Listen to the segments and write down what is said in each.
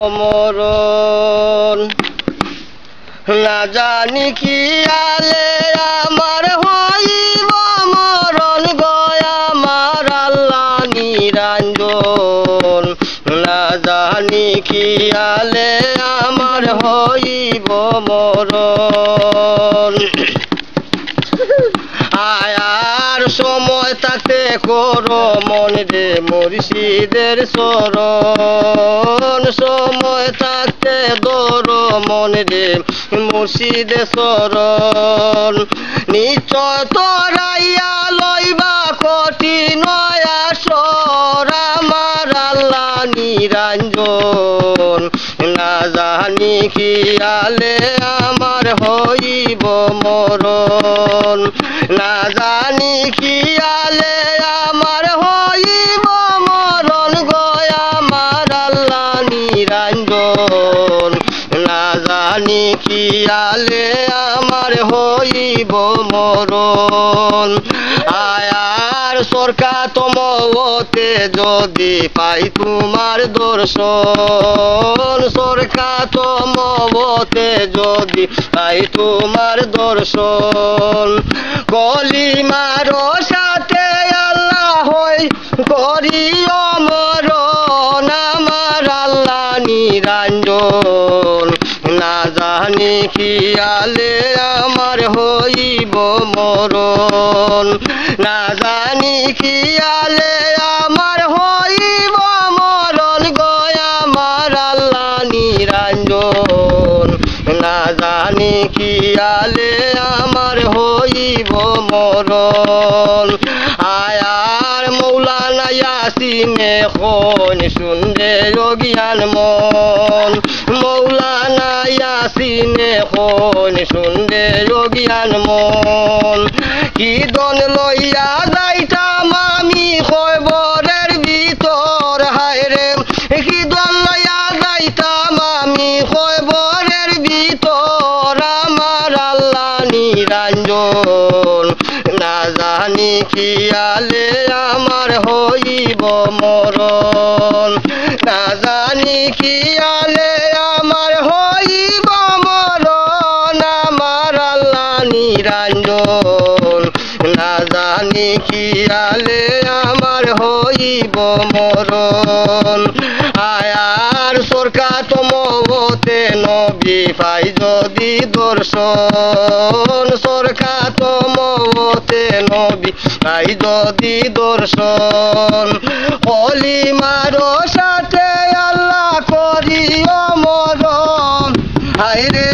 মরণ না জানি কি আলে আমার হইব মরণ গয়া আমার আল্লাহ নিরঞ্জন না জানি কি আলে আমার হইব মরণ আয়ার সময় থাকতে করো মন রে মুর্শিদের শরণ সময় থাকতে ধরো মন রে মুর্শিদের শরণ নিশ্চয় তোরাইয়া লইবা কঠিন আসর আমার আল্লাহ নিরঞ্জন না জানি কি আলে আমার হইব মরণ না জানি কি আলে আমার হইব মরণ গয়া আমার আল্লাহ নিরঞ্জন না জানি কি আলে আমার হইব মরণ আয়ার সরকার তোমাতে যদি পাই তোমার দর্শন সরকার তোমাতে যদি পাই তোমার দর্শন কলিমার সাথে আল্লাহ হই করিও মরণ আমার আল্লাহ নিরঞ্জন না জানি কি আলে আমার হইব মরণ না জানি কি আলে আমার হইব মরণ গয়া আমার আল্লাহ নিরঞ্জন না জানি কি আলে আমার হইব মরণ আয়ার মৌলানা ইয়াসিনে খন শুনরে জ্ঞান মন মৌলানা ইয়াসিনে খন শুনরে জ্ঞান মন কি দন লইয়া যাইতাম আমি খবরের ভিতর হায়রে কি দন লইয়া যাইতাম আমি খবরের ভিতর আমার আল্লাহ নিরঞ্জন না জানি কি আলে আমার হইব মরণ না জানি কি আলে আমার হইব মরণ আমার আল্লাহ নিরঞ্জন না জানি কি আলে আমার হইব মরণ আয়ার সরকার তোমাতে নবী পাই যদি দর্শন সরকার তোমাতে নবী পাই যদি দর্শন কলিমার সাথে আল্লাহ করিও মরণ হায়রে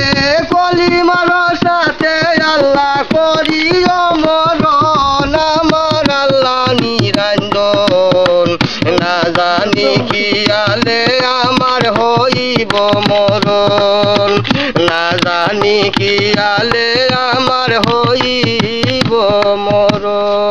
কলিমার সাথে আল্লাহ করিও মরণ আমার আল্লাহ নিরঞ্জন না জানি কি আলে আমার হইব মরণ না জানি কি আলে আমার হইব মরণ।